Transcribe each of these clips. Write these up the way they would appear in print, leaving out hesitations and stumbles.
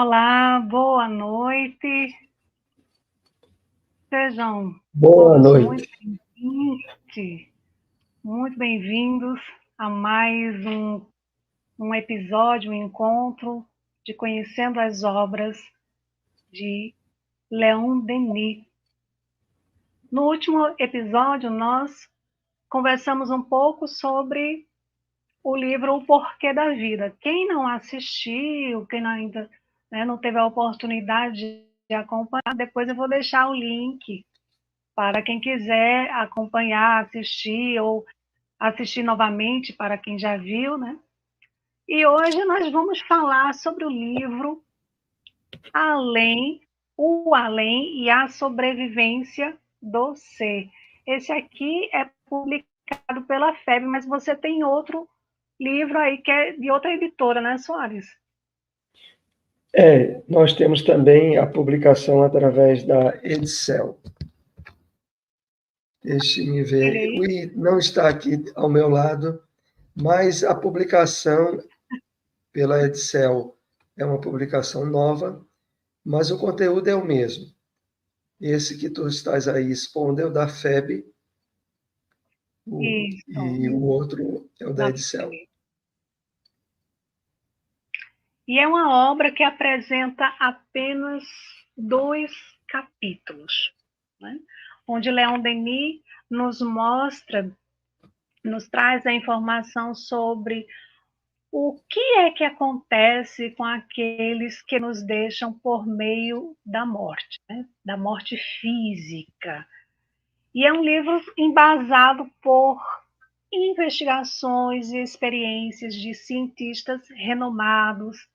Olá, boa noite. Sejam Boa todos muito noite. bem-vindos, muito bem-vindos a mais um episódio, um encontro de Conhecendo as Obras de Leon Denis. No último episódio, nós conversamos um pouco sobre o livro O Porquê da Vida. Quem não assistiu, quem ainda não teve a oportunidade de acompanhar, depois eu vou deixar o link para quem quiser acompanhar, assistir ou assistir novamente para quem já viu, né? E hoje nós vamos falar sobre o livro Além, o Além e a Sobrevivência do Ser. Esse aqui é publicado pela FEB, mas você tem outro livro aí que é de outra editora, né, Soares? Nós temos também a publicação através da Edicel. Deixe-me ver. Ele Não está aqui ao meu lado, mas a publicação pela Edicel é uma publicação nova, mas o conteúdo é o mesmo. Esse que tu estás aí expondo é o da FEB, Isso, e o outro é o da da Edicel. FEB. E é uma obra que apresenta apenas 2 capítulos, né? Onde Leon Denis nos mostra, nos traz a informação sobre o que é que acontece com aqueles que nos deixam por meio da morte, né? Da morte física. E é um livro embasado por investigações e experiências de cientistas renomados,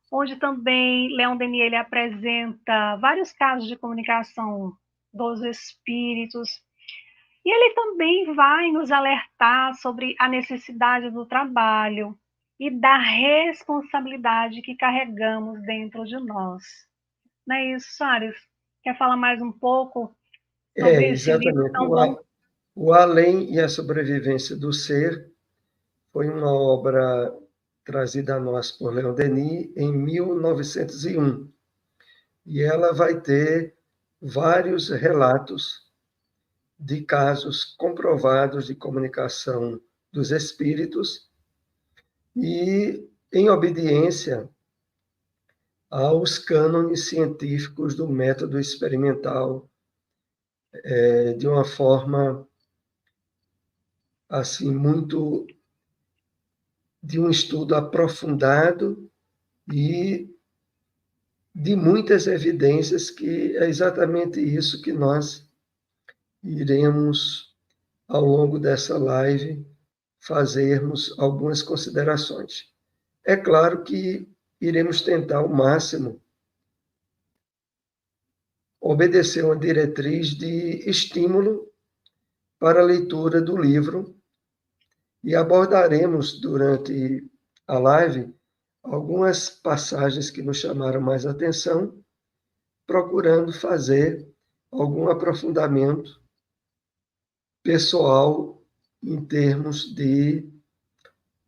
onde também Leon Denis ele apresenta vários casos de comunicação dos espíritos. E ele também vai nos alertar sobre a necessidade do trabalho e da responsabilidade que carregamos dentro de nós. Não é isso, Soares? Quer falar mais um pouco sobre esse livro Exatamente. tão bom? O Além e a Sobrevivência do Ser foi uma obra trazida a nós por Leon Denis em 1901. E ela vai ter vários relatos de casos comprovados de comunicação dos espíritos e em obediência aos cânones científicos do método experimental, de uma forma assim muito de um estudo aprofundado e de muitas evidências, que é exatamente isso que nós iremos, ao longo dessa live, fazermos algumas considerações. É claro que iremos tentar ao máximo obedecer uma diretriz de estímulo para a leitura do livro e abordaremos durante a live algumas passagens que nos chamaram mais atenção, procurando fazer algum aprofundamento pessoal em termos de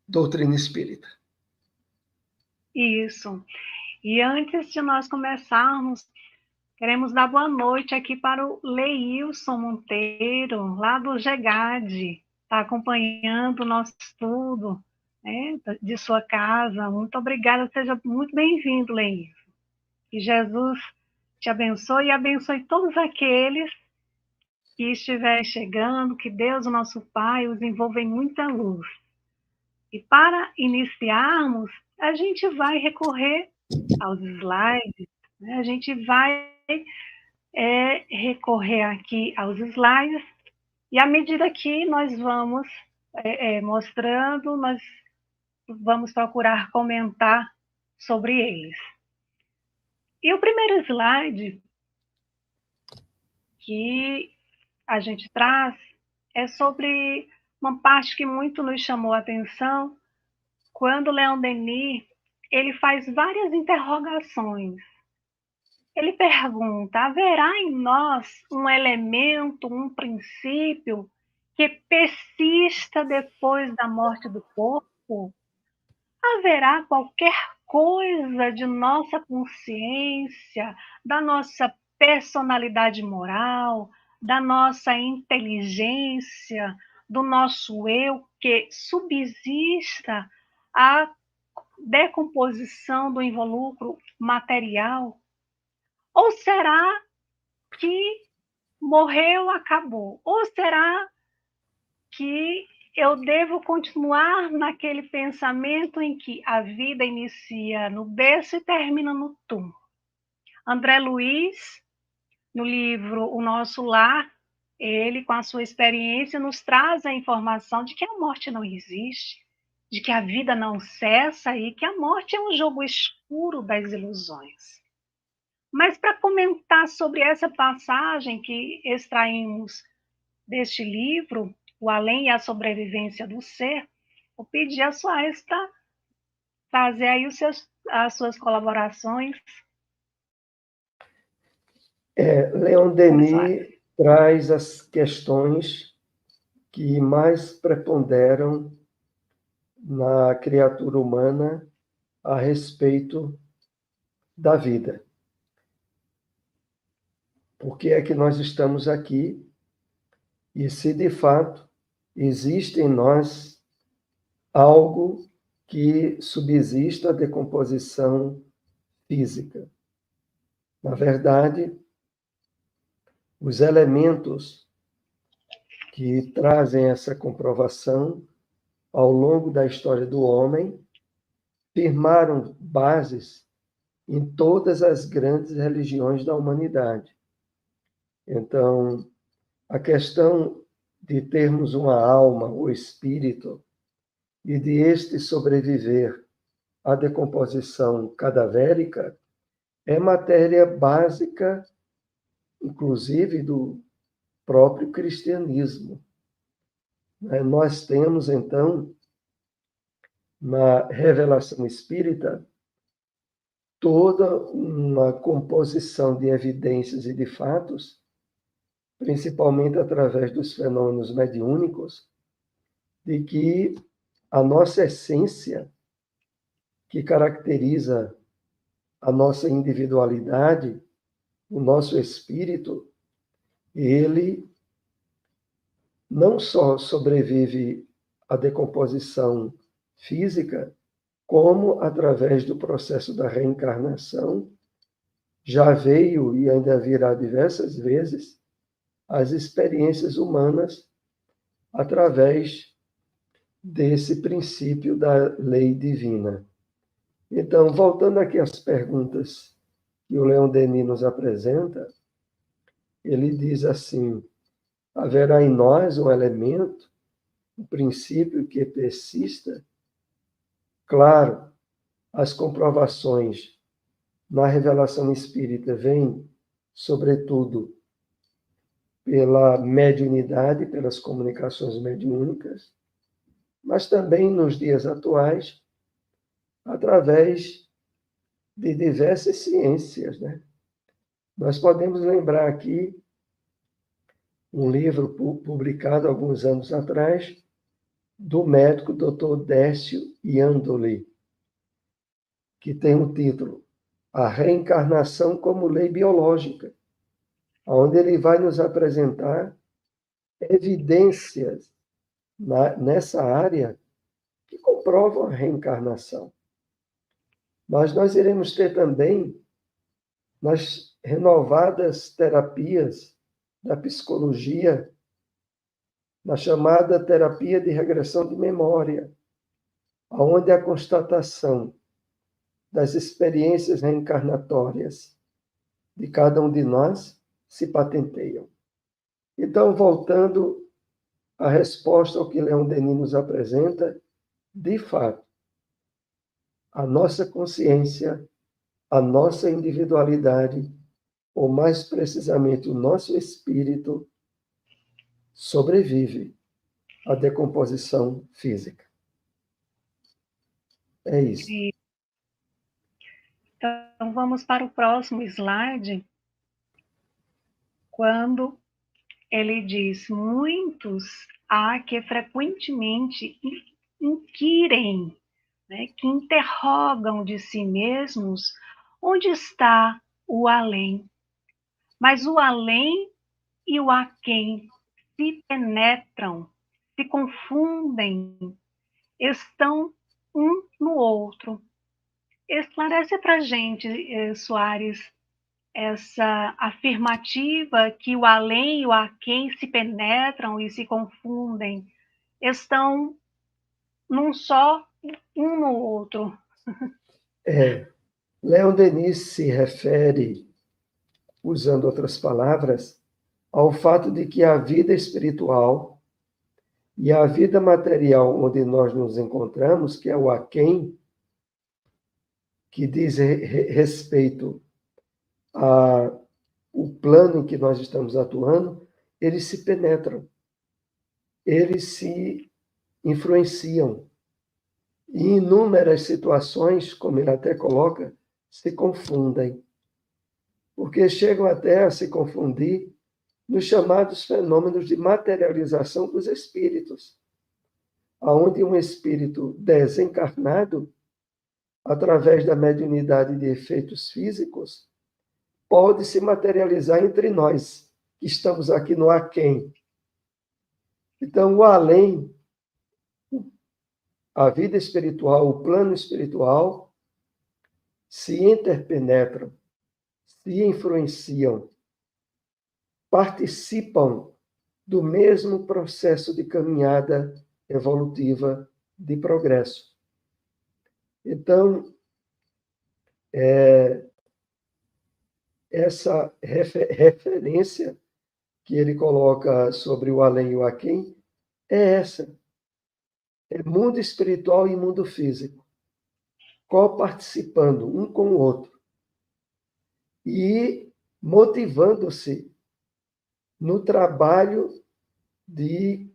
doutrina espírita. Isso. E antes de nós começarmos, queremos dar boa noite aqui para o Leilson Monteiro, lá do GEGAD, está acompanhando o nosso estudo, né, de sua casa. Muito obrigada, seja muito bem-vindo, Leilson. Que Jesus te abençoe e abençoe todos aqueles que estiverem chegando, que Deus, o nosso Pai, os envolva em muita luz. E para iniciarmos, a gente vai recorrer aos slides, né? A gente vai recorrer aqui aos slides, e à medida que nós vamos mostrando, nós vamos procurar comentar sobre eles. E o primeiro slide que a gente traz é sobre uma parte que muito nos chamou a atenção, quando Leon Denis ele faz várias interrogações. Ele pergunta: haverá em nós um elemento, um princípio que persista depois da morte do corpo? Haverá qualquer coisa de nossa consciência, da nossa personalidade moral, da nossa inteligência, do nosso eu, que subsista a decomposição do involucro material? Ou será que morreu, acabou? Ou será que eu devo continuar naquele pensamento em que a vida inicia no berço e termina no túmulo? André Luiz, no livro O Nosso Lar, ele, com a sua experiência, nos traz a informação de que a morte não existe, de que a vida não cessa e que a morte é um jogo escuro das ilusões. Mas para comentar sobre essa passagem que extraímos deste livro, O Além e a Sobrevivência do Ser, vou pedir a Soares para trazer aí as suas colaborações. Leon Denis traz as questões que mais preponderam na criatura humana a respeito da vida. Por que é que nós estamos aqui? E se de fato existe em nós algo que subsista a decomposição física. Na verdade, os elementos que trazem essa comprovação ao longo da história do homem firmaram bases em todas as grandes religiões da humanidade. Então, a questão de termos uma alma ou espírito e de este sobreviver à decomposição cadavérica é matéria básica, inclusive, do próprio cristianismo. Nós temos, então, na revelação espírita, toda uma composição de evidências e de fatos, principalmente através dos fenômenos mediúnicos, de que a nossa essência, que caracteriza a nossa individualidade, o nosso espírito, ele não só sobrevive à decomposição física, como, através do processo da reencarnação, já veio e ainda virá diversas vezes as experiências humanas através desse princípio da lei divina. Então, voltando aqui às perguntas que o Leon Denis nos apresenta, ele diz assim: haverá em nós um elemento, um princípio que persista? Claro, as comprovações na revelação espírita vêm, sobretudo, pela mediunidade, pelas comunicações mediúnicas, mas também nos dias atuais, através de diversas ciências, né? Nós podemos lembrar aqui um livro publicado alguns anos atrás do médico Dr. Décio Iandoli, que tem o título A Reencarnação como Lei Biológica, onde ele vai nos apresentar evidências nessa área que comprovam a reencarnação. Mas nós iremos ter também, nas renovadas terapias da psicologia, na chamada terapia de regressão de memória, onde a constatação das experiências reencarnatórias de cada um de nós se patenteiam. Então, voltando à resposta ao que Leon Denis nos apresenta, de fato, a nossa consciência, a nossa individualidade, ou mais precisamente o nosso espírito, sobrevive à decomposição física. É isso. Então, vamos para o próximo slide, quando ele diz: muitos há que frequentemente inquirem né, que interrogam de si mesmos onde está o além. Mas o além e o aquém se penetram, se confundem, estão um no outro. Esclarece para a gente, Soares, essa afirmativa que o além e o aquém se penetram e se confundem, estão num só, um no outro. Leon Denis se refere, usando outras palavras, ao fato de que a vida espiritual e a vida material onde nós nos encontramos, que é o aquém, que diz respeito ao plano em que nós estamos atuando, eles se penetram, eles se influenciam. E em inúmeras situações, como ele até coloca, se confundem. Porque chegam até a se confundir nos chamados fenômenos de materialização dos espíritos, aonde um espírito desencarnado, através da mediunidade de efeitos físicos, pode se materializar entre nós, que estamos aqui no aquém. Então, o além, a vida espiritual, o plano espiritual, se interpenetram, se influenciam, participam do mesmo processo de caminhada evolutiva de progresso. Então, essa referência que ele coloca sobre o além e o aquém é essa. É mundo espiritual e mundo físico, coparticipando um com o outro e motivando-se no trabalho de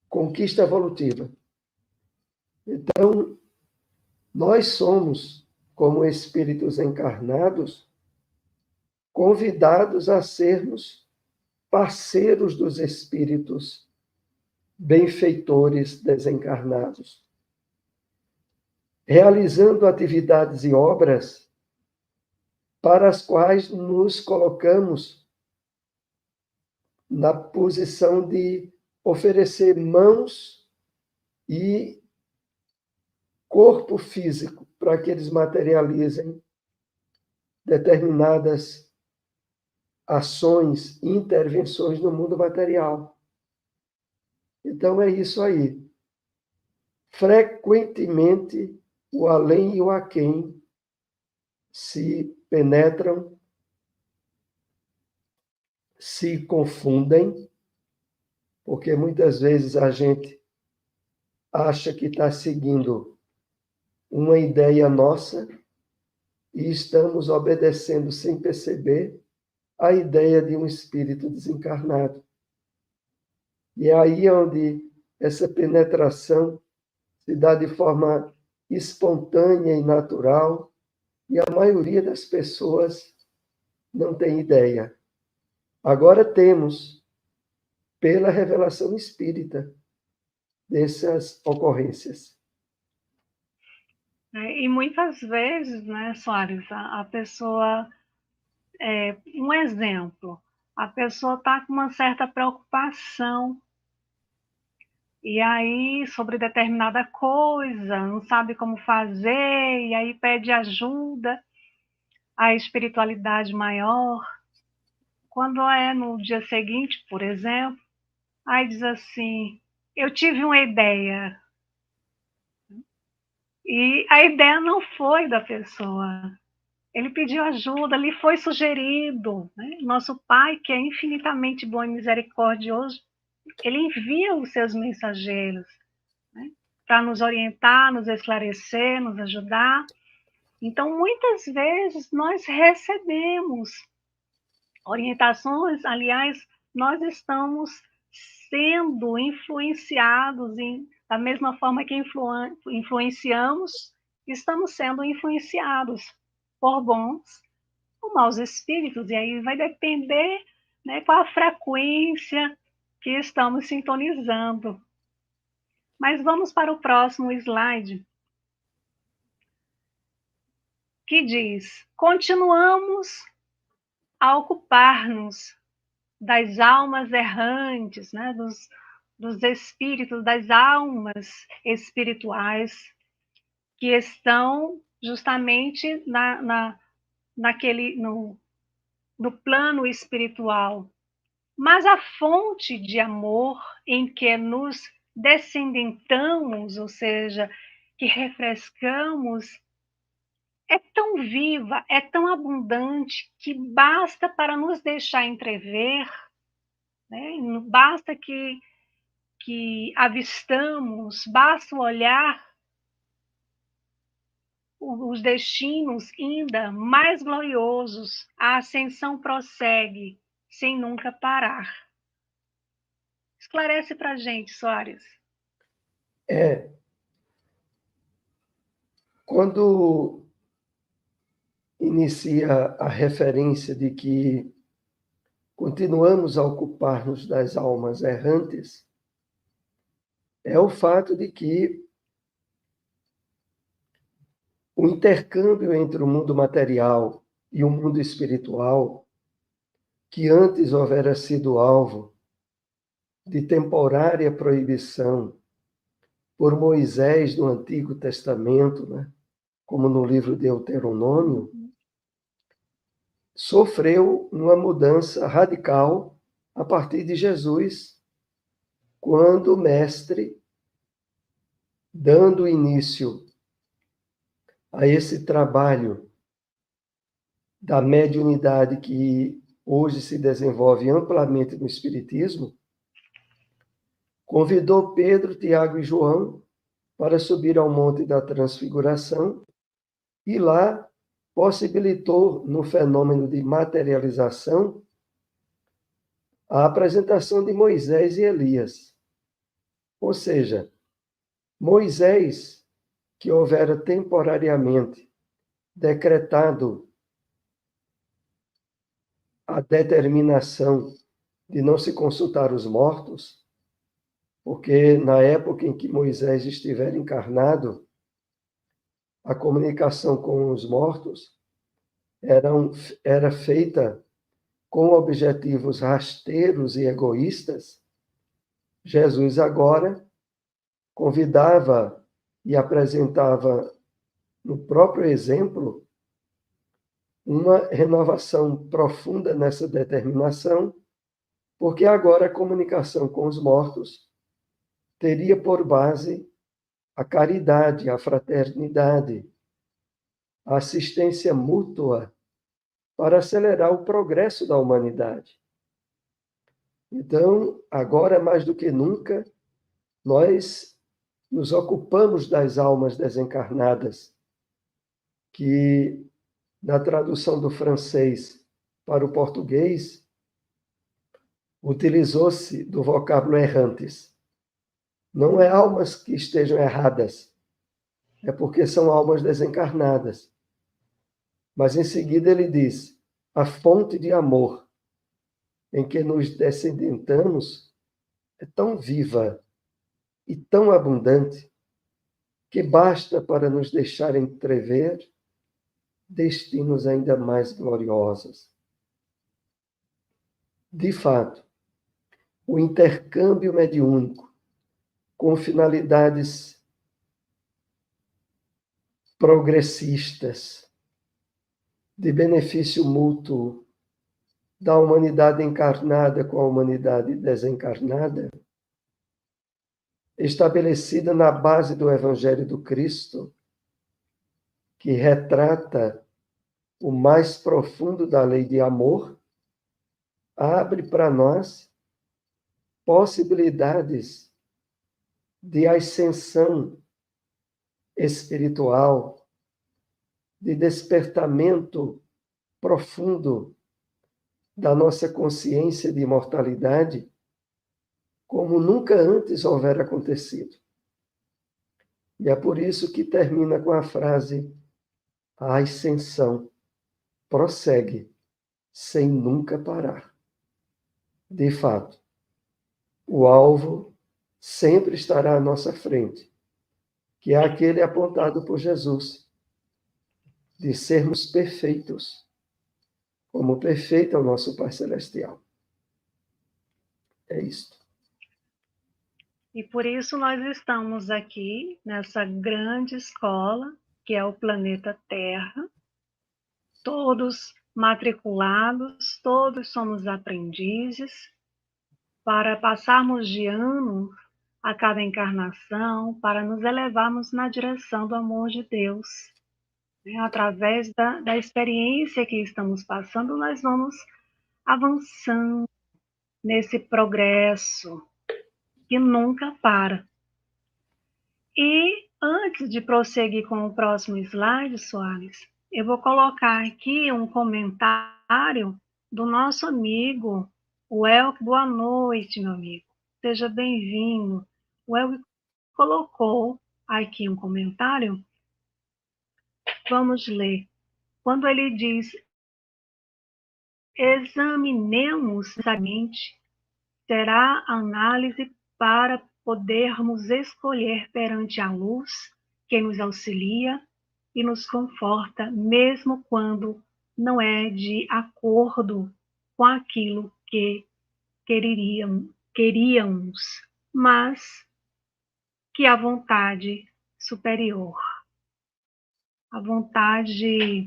conquista evolutiva. Então, nós somos, como espíritos encarnados, convidados a sermos parceiros dos espíritos benfeitores desencarnados, realizando atividades e obras para as quais nos colocamos na posição de oferecer mãos e corpo físico para que eles materializem determinadas ações e intervenções no mundo material. Então é isso aí. Frequentemente, o além e o aquém se penetram, se confundem, porque muitas vezes a gente acha que está seguindo uma ideia nossa e estamos obedecendo sem perceber a ideia de um espírito desencarnado. E é aí onde essa penetração se dá de forma espontânea e natural, e a maioria das pessoas não tem ideia. Agora temos, pela revelação espírita, dessas ocorrências. E muitas vezes, né, Soares, a pessoa, um exemplo, a pessoa está com uma certa preocupação, e aí sobre determinada coisa, não sabe como fazer, e aí pede ajuda à espiritualidade maior. Quando é no dia seguinte, por exemplo, aí diz assim, eu tive uma ideia. E a ideia não foi da pessoa. Ele pediu ajuda, lhe foi sugerido. Né? Nosso Pai, que é infinitamente bom e misericordioso, ele envia os seus mensageiros, né? Para nos orientar, nos esclarecer, nos ajudar. Então, muitas vezes, nós recebemos orientações, aliás, nós estamos sendo influenciados da mesma forma que influenciamos, estamos sendo influenciados por bons ou maus espíritos, e aí vai depender, né, qual a frequência que estamos sintonizando. Mas vamos para o próximo slide. que diz: continuamos a ocupar-nos das almas errantes, né, dos espíritos, das almas espirituais que estão justamente no plano espiritual. Mas a fonte de amor em que nos descendentamos, ou seja, que refrescamos, é tão viva, é tão abundante, que basta para nos deixar entrever, né? Basta que avistamos, basta olhar os destinos ainda mais gloriosos, a ascensão prossegue sem nunca parar. Esclarece para a gente, Soares. Quando inicia a referência de que continuamos a ocupar-nos das almas errantes, é o fato de que o intercâmbio entre o mundo material e o mundo espiritual, que antes houvera sido alvo de temporária proibição por Moisés no Antigo Testamento, né, como no livro Deuteronômio, sofreu uma mudança radical a partir de Jesus, quando o Mestre, dando início a esse trabalho da mediunidade que hoje se desenvolve amplamente no Espiritismo, convidou Pedro, Tiago e João para subir ao Monte da Transfiguração e lá possibilitou, no fenômeno de materialização, a apresentação de Moisés e Elias. Ou seja, Moisés, que houvera temporariamente decretado a determinação de não se consultar os mortos, porque na época em que Moisés estiver encarnado, a comunicação com os mortos era feita com objetivos rasteiros e egoístas. Jesus agora convidava e apresentava no próprio exemplo uma renovação profunda nessa determinação, porque agora a comunicação com os mortos teria por base a caridade, a fraternidade, a assistência mútua para acelerar o progresso da humanidade. Então, agora mais do que nunca, nós nos ocupamos das almas desencarnadas, que na tradução do francês para o português utilizou-se do vocábulo errantes. Não é almas que estejam erradas, é porque são almas desencarnadas. Mas em seguida ele diz: a fonte de amor em que nos descendentamos é tão viva e tão abundante que basta para nos deixar entrever destinos ainda mais gloriosos. De fato, o intercâmbio mediúnico com finalidades progressistas, de benefício mútuo da humanidade encarnada com a humanidade desencarnada, estabelecida na base do Evangelho do Cristo, que retrata o mais profundo da lei de amor, abre para nós possibilidades de ascensão espiritual, de despertamento profundo da nossa consciência de imortalidade, como nunca antes houvera acontecido. E é por isso que termina com a frase: a ascensão prossegue sem nunca parar. De fato, o alvo sempre estará à nossa frente, que é aquele apontado por Jesus. de sermos perfeitos, como perfeito é o nosso Pai Celestial. É isto. E por isso nós estamos aqui nessa grande escola, que é o planeta Terra, todos matriculados, todos somos aprendizes, para passarmos de ano a cada encarnação, para nos elevarmos na direção do amor de Deus. Através da experiência que estamos passando, nós vamos avançando nesse progresso que nunca para. E antes de prosseguir com o próximo slide, Soares, eu vou colocar aqui um comentário do nosso amigo, o Elk. Boa noite, meu amigo. Seja bem-vindo. O Elk colocou aqui um comentário. Vamos ler. Quando ele diz: examinemos a mente, será análise para podermos escolher perante a luz que nos auxilia e nos conforta, mesmo quando não é de acordo com aquilo que queríamos, mas que a vontade superior, a vontade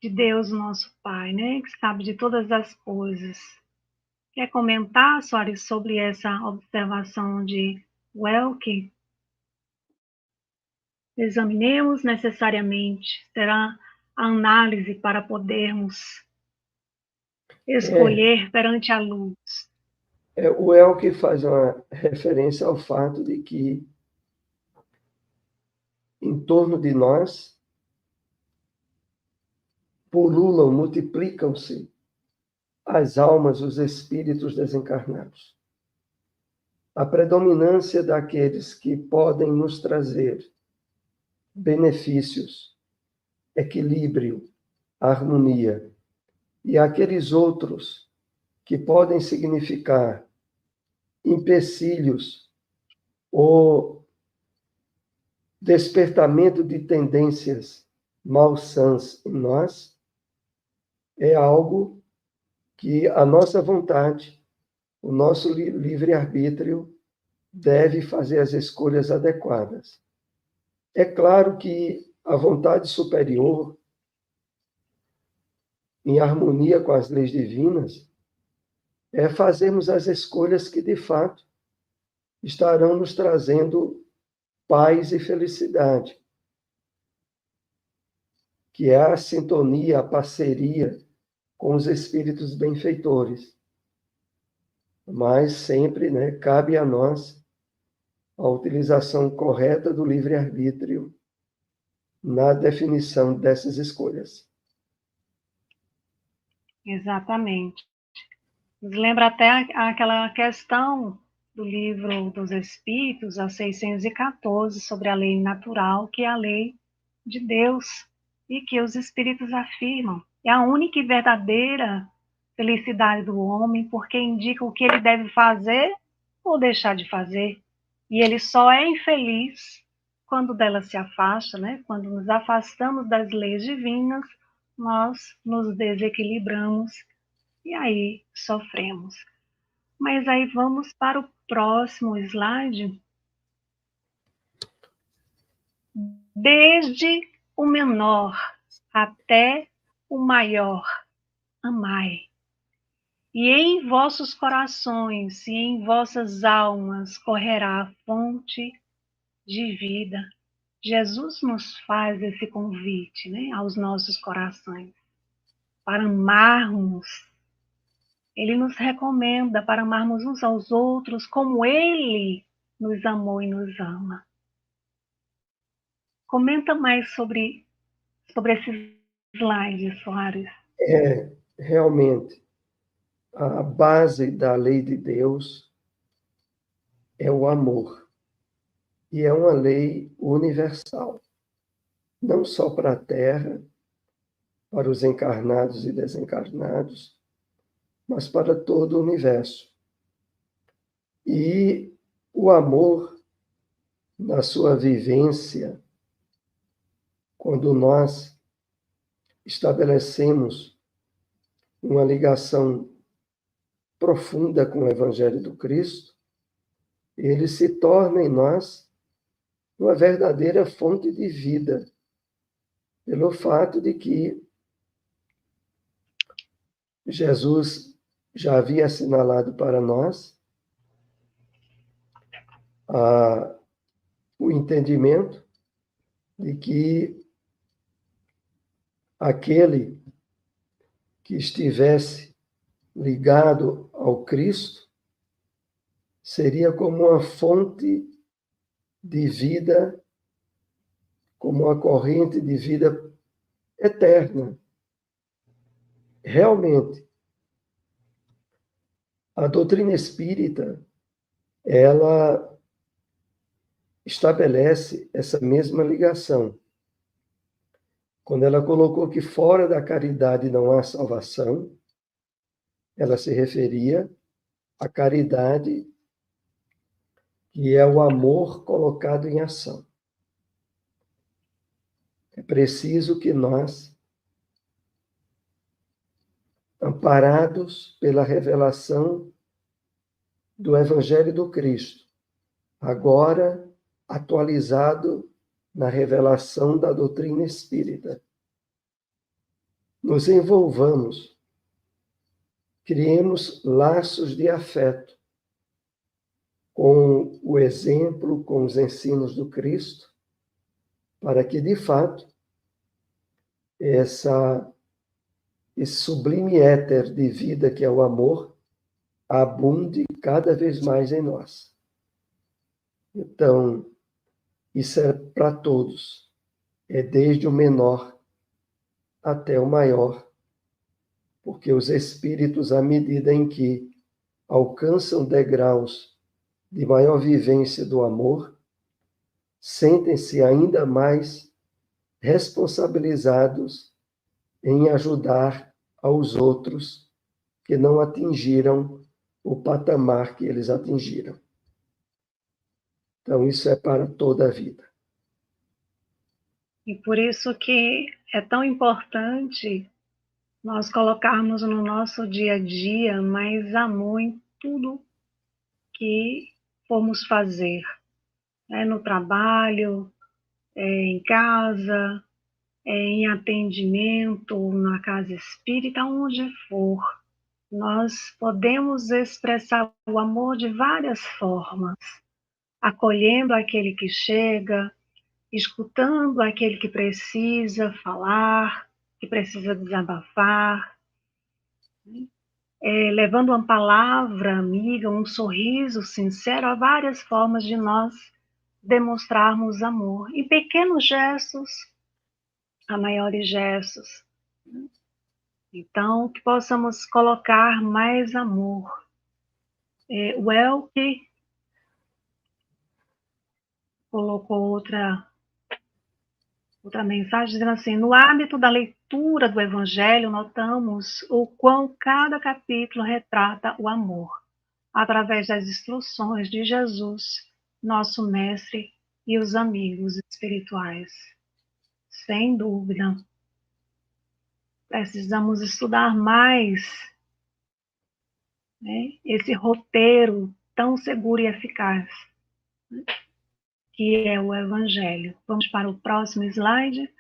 de Deus, nosso Pai, né, que sabe de todas as coisas. Quer comentar, Soares, sobre essa observação de Welk? Examinemos necessariamente, será a análise para podermos escolher perante a luz. O Elke faz uma referência ao fato de que em torno de nós pululam, multiplicam-se as almas, os espíritos desencarnados. A predominância daqueles que podem nos trazer benefícios, equilíbrio, harmonia, e aqueles outros que podem significar empecilhos ou despertamento de tendências malsãs em nós, é algo que a nossa vontade, o nosso livre-arbítrio deve fazer as escolhas adequadas. É claro que a vontade superior, em harmonia com as leis divinas, é fazermos as escolhas que, de fato, estarão nos trazendo paz e felicidade, que é a sintonia, a parceria com os espíritos benfeitores. Mas sempre, né, cabe a nós a utilização correta do livre-arbítrio na definição dessas escolhas. Exatamente. Nos lembra até aquela questão do livro dos Espíritos, a 614, sobre a lei natural, que é a lei de Deus, e que os Espíritos afirmam. É a única e verdadeira felicidade do homem, porque indica o que ele deve fazer ou deixar de fazer. E ele só é infeliz quando dela se afasta, né? Quando nos afastamos das leis divinas, nós nos desequilibramos e aí sofremos. Mas aí vamos para o próximo slide. Desde o menor até o maior, amai. E em vossos corações e em vossas almas correrá a fonte de vida. Jesus nos faz esse convite, né, aos nossos corações, para amarmos. Ele nos recomenda para amarmos uns aos outros como Ele nos amou e nos ama. Comenta mais sobre esses slides, Soares. Realmente, a base da lei de Deus é o amor. E é uma lei universal, não só para a Terra, para os encarnados e desencarnados, mas para todo o universo. E o amor, na sua vivência, quando nós estabelecemos uma ligação profunda com o Evangelho do Cristo, ele se torna em nós uma verdadeira fonte de vida, pelo fato de que Jesus já havia assinalado para nós o entendimento de que aquele que estivesse ligado ao Cristo seria como uma fonte de vida, como uma corrente de vida eterna. Realmente, a doutrina espírita, ela estabelece essa mesma ligação. Quando ela colocou que fora da caridade não há salvação, ela se referia à caridade, que é o amor colocado em ação. É preciso que nós, amparados pela revelação do Evangelho do Cristo, agora atualizado na revelação da doutrina espírita, nos envolvamos, criemos laços de afeto com o exemplo, com os ensinos do Cristo, para que, de fato, esse sublime éter de vida que é o amor abunde cada vez mais em nós. Então, isso é para todos, é desde o menor até o maior, porque os espíritos, à medida em que alcançam degraus de maior vivência do amor, sentem-se ainda mais responsabilizados em ajudar aos outros que não atingiram o patamar que eles atingiram. Então, isso é para toda a vida. E por isso que é tão importante nós colocarmos no nosso dia a dia mais amor em tudo que formos fazer, né? No trabalho, em casa, em atendimento, na casa espírita, onde for. Nós podemos expressar o amor de várias formas, acolhendo aquele que chega, escutando aquele que precisa falar, que precisa desabafar, levando uma palavra amiga, um sorriso sincero, há várias formas de nós demonstrarmos amor. Em pequenos gestos, a maiores gestos. Então, que possamos colocar mais amor. O Elke colocou outra mensagem dizendo assim: no hábito da leitura do Evangelho, notamos o quão cada capítulo retrata o amor, através das instruções de Jesus, nosso mestre, e os amigos espirituais. Sem dúvida, precisamos estudar mais, né, esse roteiro tão seguro e eficaz, né, que é o Evangelho. Vamos para o próximo slide.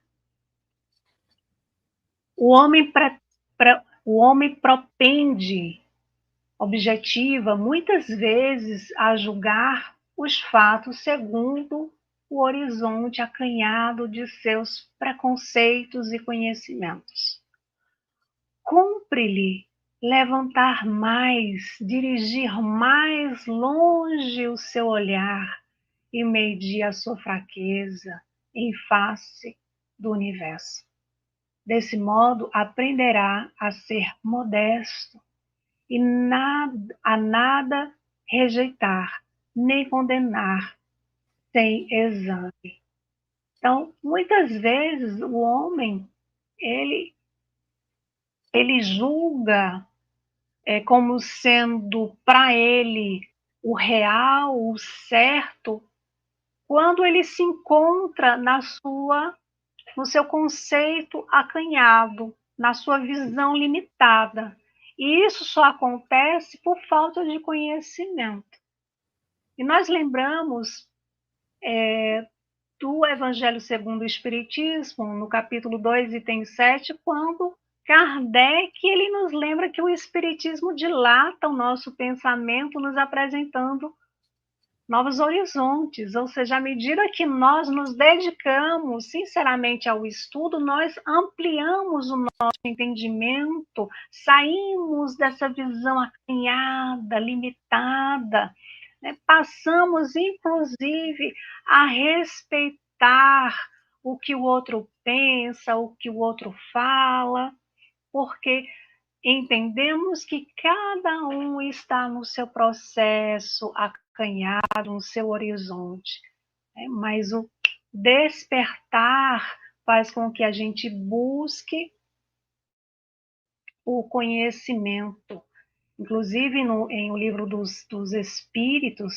O homem propende, objetiva, muitas vezes, a julgar os fatos segundo o horizonte acanhado de seus preconceitos e conhecimentos. Cumpre-lhe levantar mais, dirigir mais longe o seu olhar e medir a sua fraqueza em face do universo. Desse modo, aprenderá a ser modesto e a nada rejeitar, nem condenar sem exame. Então, muitas vezes o homem, ele julga como sendo para ele o real, o certo, quando ele se encontra na sua no seu conceito acanhado, na sua visão limitada. E isso só acontece por falta de conhecimento. E nós lembramos do Evangelho segundo o Espiritismo, no capítulo 2, item 7, quando Kardec ele nos lembra que o Espiritismo dilata o nosso pensamento, nos apresentando novos horizontes, ou seja, à medida que nós nos dedicamos sinceramente ao estudo, nós ampliamos o nosso entendimento, saímos dessa visão acanhada, limitada, né? Passamos, inclusive, a respeitar o que o outro pensa, o que o outro fala, porque entendemos que cada um está no seu processo, acanhado, no seu horizonte, né? Mas o despertar faz com que a gente busque o conhecimento. Inclusive, em O Livro dos Espíritos,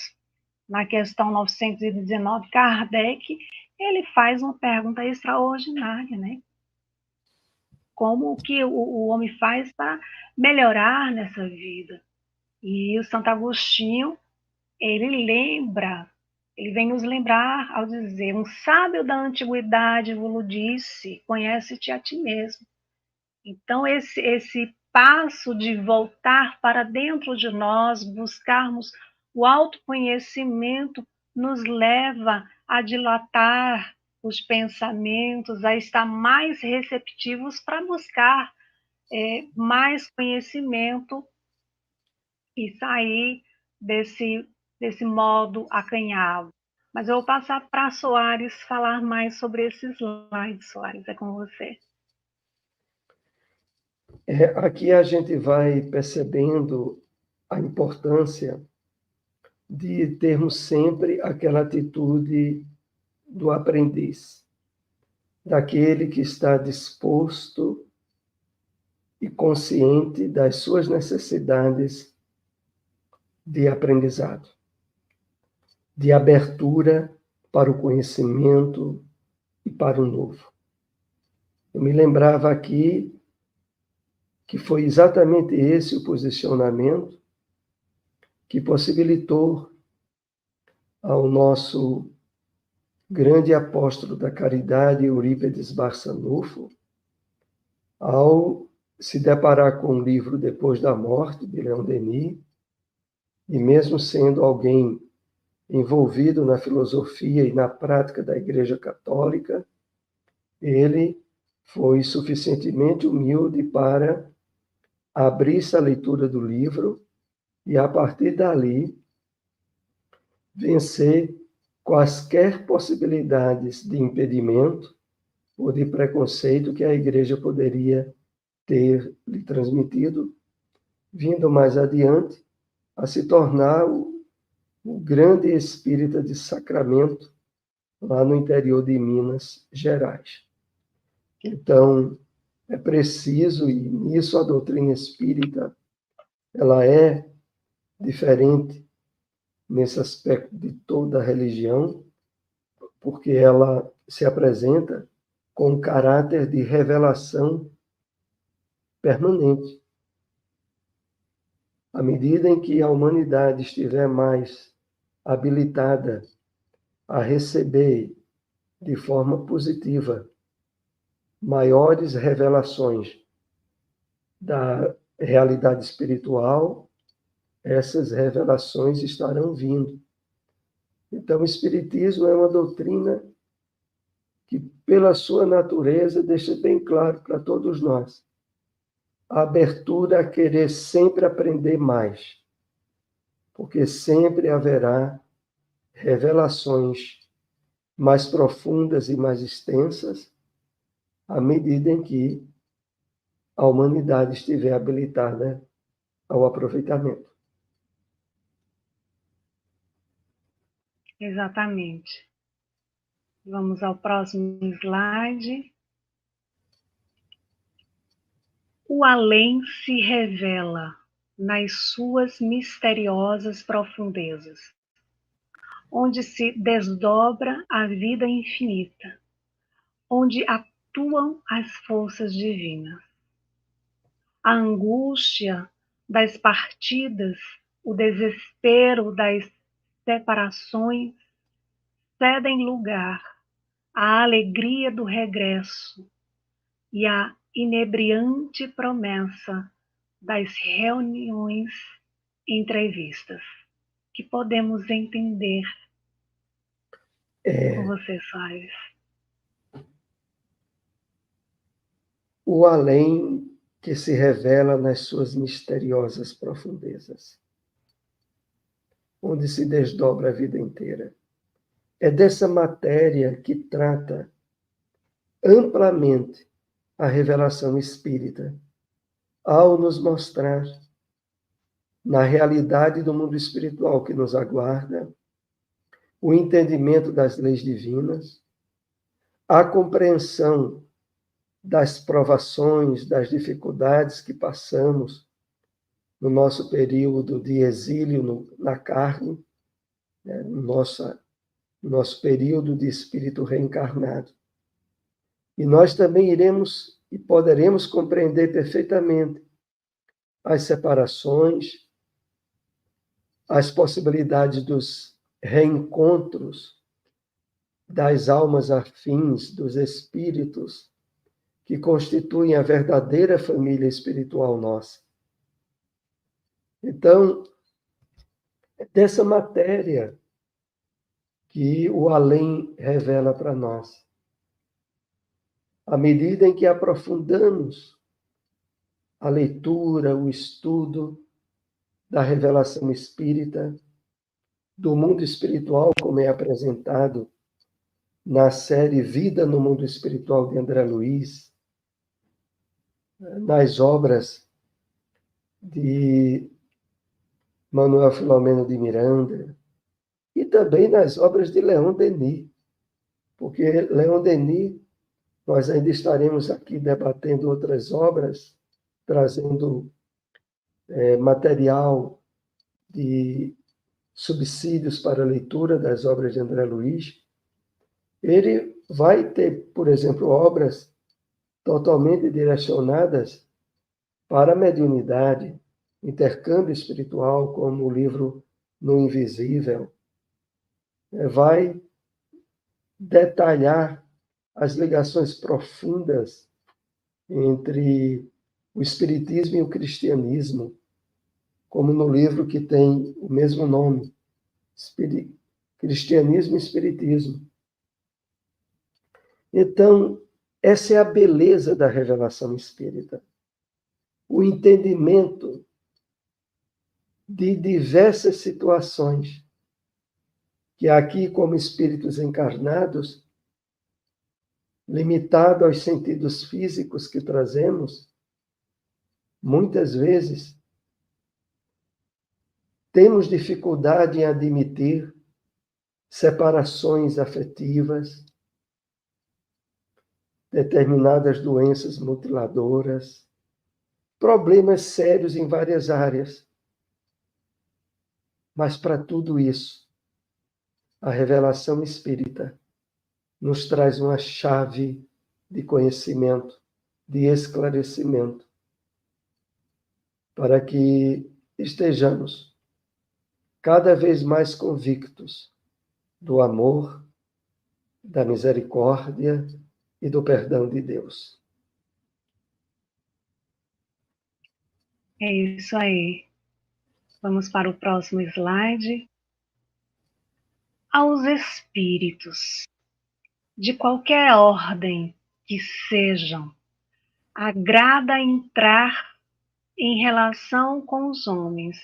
na questão 919, Kardec, ele faz uma pergunta extraordinária, né? Como que o homem faz para melhorar nessa vida? E o Santo Agostinho, ele lembra, ele vem nos lembrar ao dizer, um sábio da antiguidade vos disse, conhece-te a ti mesmo. Então, esse passo de voltar para dentro de nós, buscarmos o autoconhecimento, nos leva a dilatar os pensamentos, a estar mais receptivos para buscar mais conhecimento e sair desse modo acanhado. Mas eu vou passar para a Soares falar mais sobre esses slides. Soares, é com você. Aqui a gente vai percebendo a importância de termos sempre aquela atitude do aprendiz, daquele que está disposto e consciente das suas necessidades de aprendizado, de abertura para o conhecimento e para o novo. Eu me lembrava aqui que foi exatamente esse o posicionamento que possibilitou ao nosso grande apóstolo da caridade, Eurípides Barçanufo, ao se deparar com o livro Depois da Morte, de Leon Denis, e mesmo sendo alguém envolvido na filosofia e na prática da Igreja Católica, ele foi suficientemente humilde para abrir-se à leitura do livro e, a partir dali, vencer quaisquer possibilidades de impedimento ou de preconceito que a Igreja poderia ter lhe transmitido, vindo mais adiante a se tornar o grande espírita de Sacramento, lá no interior de Minas Gerais. Então, é preciso, e nisso a doutrina espírita, ela é diferente nesse aspecto de toda a religião, porque ela se apresenta com um caráter de revelação permanente. À medida em que a humanidade estiver mais habilitada a receber de forma positiva maiores revelações da realidade espiritual, essas revelações estarão vindo. Então, o Espiritismo é uma doutrina que, pela sua natureza, deixa bem claro para todos nós a abertura a querer sempre aprender mais, porque sempre haverá revelações mais profundas e mais extensas à medida em que a humanidade estiver habilitada ao aproveitamento. Exatamente. Vamos ao próximo slide. O além se revela nas suas misteriosas profundezas, onde se desdobra a vida infinita, onde atuam as forças divinas. A angústia das partidas, o desespero das separações cedem lugar à alegria do regresso e à inebriante promessa das reuniões entrevistas, que podemos entender com você, Soares. O além que se revela nas suas misteriosas profundezas, onde se desdobra a vida inteira. É dessa matéria que trata amplamente a revelação espírita, ao nos mostrar, na realidade do mundo espiritual que nos aguarda, o entendimento das leis divinas, a compreensão das provações, das dificuldades que passamos no nosso período de exílio na carne, né, no nosso período de espírito reencarnado. E nós também iremos e poderemos compreender perfeitamente as separações, as possibilidades dos reencontros das almas afins, dos espíritos que constituem a verdadeira família espiritual nossa. Então, é dessa matéria que o além revela para nós. À medida em que aprofundamos a leitura, o estudo da revelação espírita, do mundo espiritual, como é apresentado na série Vida no Mundo Espiritual de André Luiz, nas obras de Manuel Filomeno de Miranda e também nas obras de Leon Denis, porque Leon Denis, nós ainda estaremos aqui debatendo outras obras, trazendo material de subsídios para a leitura das obras de André Luiz. Ele vai ter, por exemplo, obras totalmente direcionadas para a mediunidade, intercâmbio espiritual, como o livro No Invisível. Vai detalhar as ligações profundas entre o espiritismo e o cristianismo, como no livro que tem o mesmo nome, Cristianismo e Espiritismo. Então, essa é a beleza da revelação espírita. O entendimento de diversas situações que aqui, como espíritos encarnados, limitado aos sentidos físicos que trazemos, muitas vezes temos dificuldade em admitir separações afetivas, determinadas doenças mutiladoras, problemas sérios em várias áreas. Mas para tudo isso, a revelação espírita nos traz uma chave de conhecimento, de esclarecimento, para que estejamos cada vez mais convictos do amor, da misericórdia e do perdão de Deus. É isso aí. Vamos para o próximo slide. Aos espíritos, de qualquer ordem que sejam, agrada entrar em relação com os homens,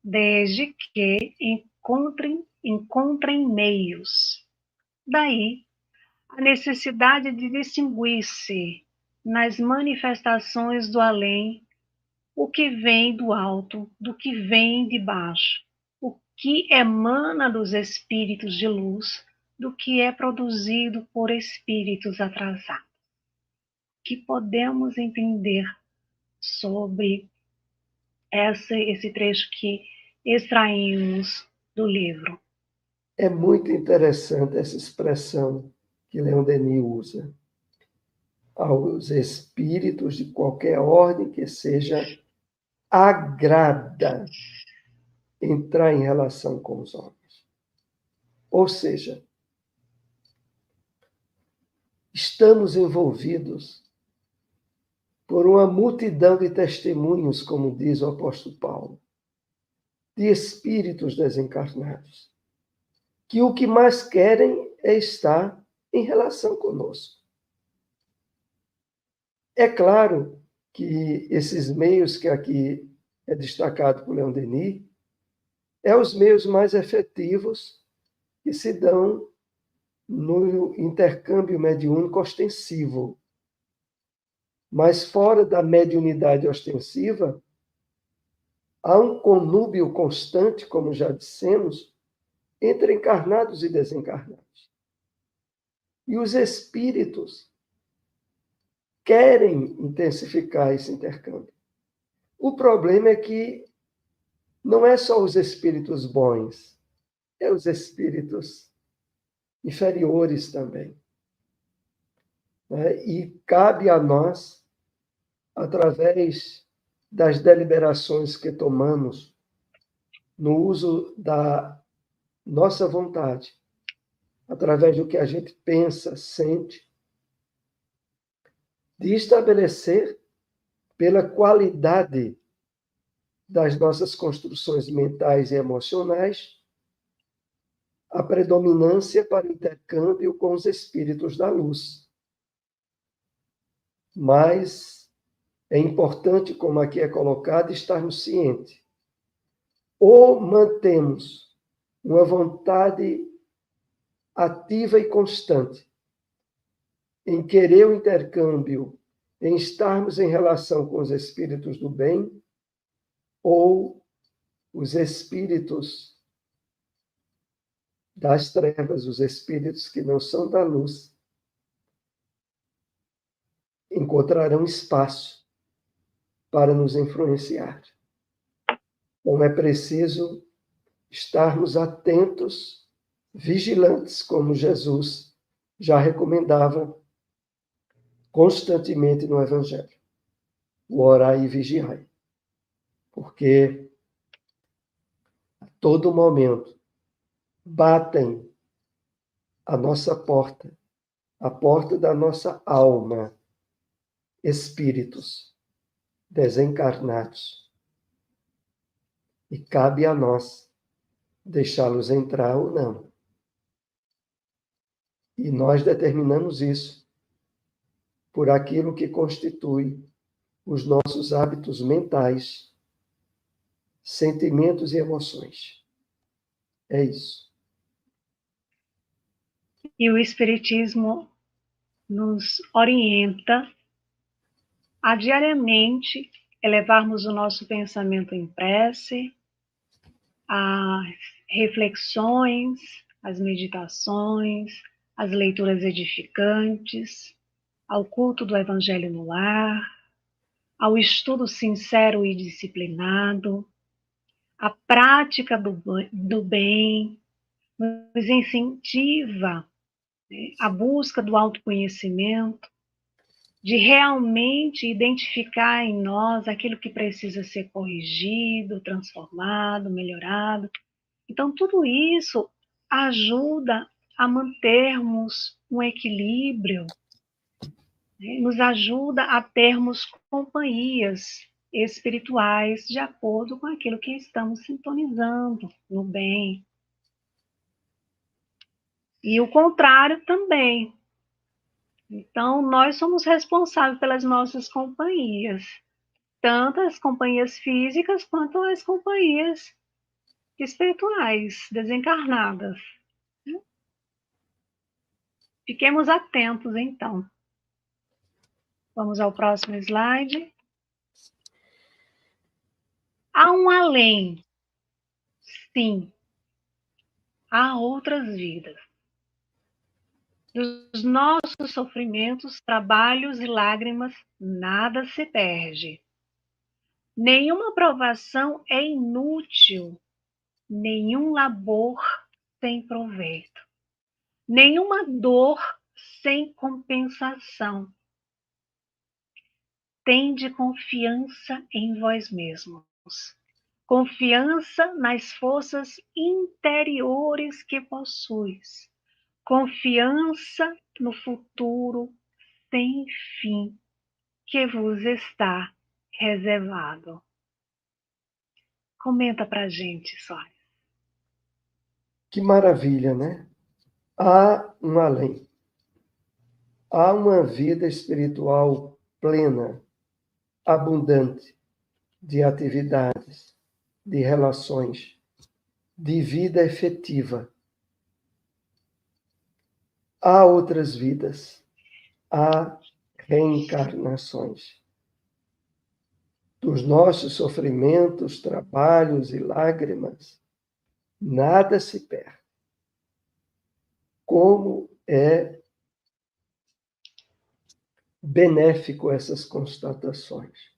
desde que encontrem meios. Daí, a necessidade de distinguir-se nas manifestações do além o que vem do alto do que vem de baixo, o que emana dos espíritos de luz do que é produzido por espíritos atrasados. O que podemos entender sobre esse trecho que extraímos do livro? É muito interessante essa expressão que Leon Denis usa. aos espíritos de qualquer ordem que seja, agrada entrar em relação com os homens. Ou seja, estamos envolvidos por uma multidão de testemunhos, como diz o apóstolo Paulo, de espíritos desencarnados, que o que mais querem é estar em relação conosco. É claro que esses meios que aqui é destacado por Leon Denis, os meios mais efetivos que se dão no intercâmbio mediúnico ostensivo. Mas fora da mediunidade ostensiva, há um conúbio constante, como já dissemos, entre encarnados e desencarnados. E os espíritos querem intensificar esse intercâmbio. O problema é que não é só os espíritos bons, é os espíritos inferiores também. E cabe a nós, através das deliberações que tomamos, no uso da nossa vontade, através do que a gente pensa, sente, de estabelecer, pela qualidade das nossas construções mentais e emocionais, a predominância para o intercâmbio com os espíritos da luz. Mas é importante, como aqui é colocado, estarmos cientes. Ou mantemos uma vontade ativa e constante em querer o intercâmbio, em estarmos em relação com os espíritos do bem, ou os espíritos das trevas, os espíritos que não são da luz, encontrarão espaço para nos influenciar. Então é preciso estarmos atentos, vigilantes, como Jesus já recomendava constantemente no Evangelho. O orai e vigiai. Porque a todo momento batem a nossa porta, a porta da nossa alma, espíritos desencarnados. E cabe a nós deixá-los entrar ou não. E nós determinamos isso por aquilo que constitui os nossos hábitos mentais, sentimentos e emoções. É isso. E o Espiritismo nos orienta a diariamente elevarmos o nosso pensamento em prece, as reflexões, as meditações, as leituras edificantes, ao culto do Evangelho no lar, ao estudo sincero e disciplinado, à prática do bem, nos incentiva, né, a busca do autoconhecimento, de realmente identificar em nós aquilo que precisa ser corrigido, transformado, melhorado. Então, tudo isso ajuda a mantermos um equilíbrio, né? Nos ajuda a termos companhias espirituais de acordo com aquilo que estamos sintonizando no bem. E o contrário também. Então, nós somos responsáveis pelas nossas companhias, tanto as companhias físicas quanto as companhias espirituais, desencarnadas. Fiquemos atentos, então. Vamos ao próximo slide. Há um além. Sim, há outras vidas. Dos nossos sofrimentos, trabalhos e lágrimas, nada se perde. Nenhuma provação é inútil, nenhum labor sem proveito, nenhuma dor sem compensação. tende confiança em vós mesmos. Confiança nas forças interiores que possuis. Confiança no futuro sem fim que vos está reservado. Comenta pra gente, Soares. Que maravilha, né? Há um além. Há uma vida espiritual plena, abundante, de atividades, de relações, de vida efetiva. Há outras vidas, há reencarnações. Dos nossos sofrimentos, trabalhos e lágrimas, nada se perde. Como é benéfico essas constatações.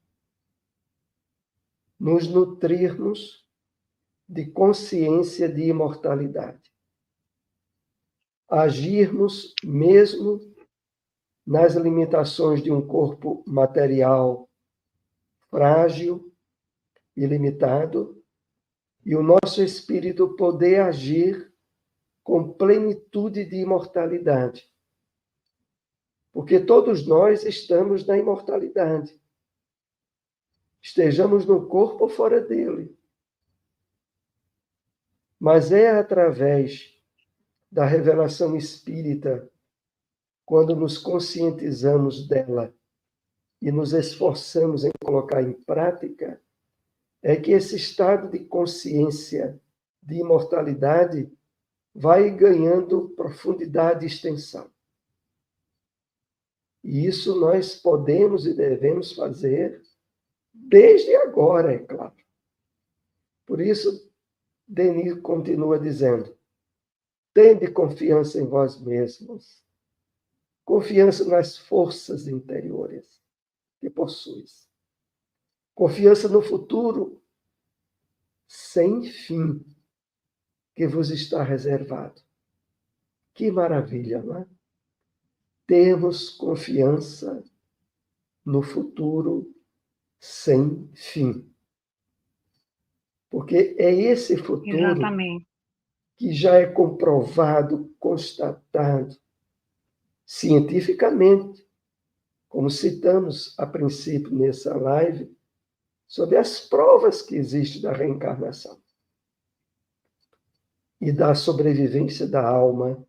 Nos nutrirmos de consciência de imortalidade. Agirmos mesmo nas limitações de um corpo material frágil e limitado, e o nosso espírito poder agir com plenitude de imortalidade. Porque todos nós estamos na imortalidade. Estejamos no corpo ou fora dele. Mas é através da revelação espírita, quando nos conscientizamos dela e nos esforçamos em colocar em prática, é que esse estado de consciência de imortalidade vai ganhando profundidade e extensão. E isso nós podemos e devemos fazer desde agora, é claro. Por isso, Denis continua dizendo: tende confiança em vós mesmos, confiança nas forças interiores que possuis, confiança no futuro sem fim que vos está reservado. Que maravilha, não é? Termos confiança no futuro sem fim. Porque é esse futuro Exatamente. que já é comprovado, constatado cientificamente, como citamos a princípio nessa live, sobre as provas que existem da reencarnação e da sobrevivência da alma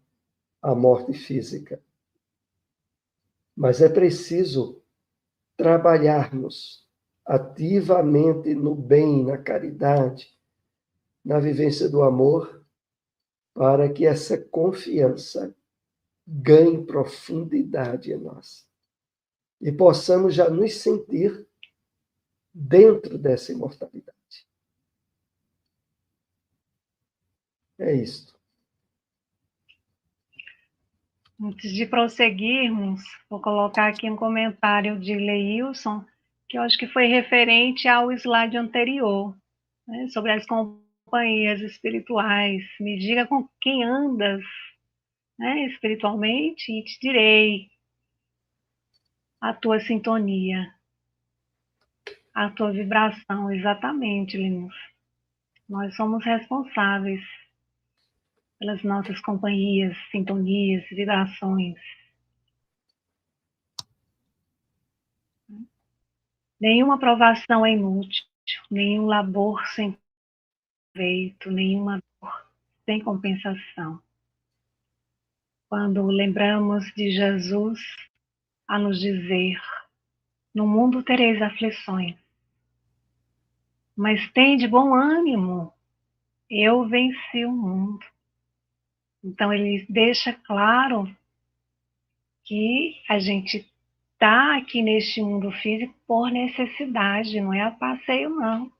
à morte física. Mas é preciso trabalharmos ativamente no bem, na caridade, na vivência do amor, para que essa confiança ganhe profundidade em nós e possamos já nos sentir dentro dessa imortalidade. É isto. Antes de prosseguirmos, vou colocar aqui um comentário de Leilson, que eu acho que foi referente ao slide anterior, né, sobre as companhias espirituais. Me diga com quem andas, né, espiritualmente, e te direi a tua sintonia, a tua vibração. Exatamente, Linus. Nós somos responsáveis pelas nossas companhias, sintonias, vibrações. Nenhuma provação é inútil, nenhum labor sem proveito, nenhuma dor sem compensação. Quando lembramos de Jesus a nos dizer: no mundo tereis aflições, mas tende bom ânimo, eu venci o mundo. Então ele deixa claro que a gente está aqui neste mundo físico por necessidade, não é a passeio não.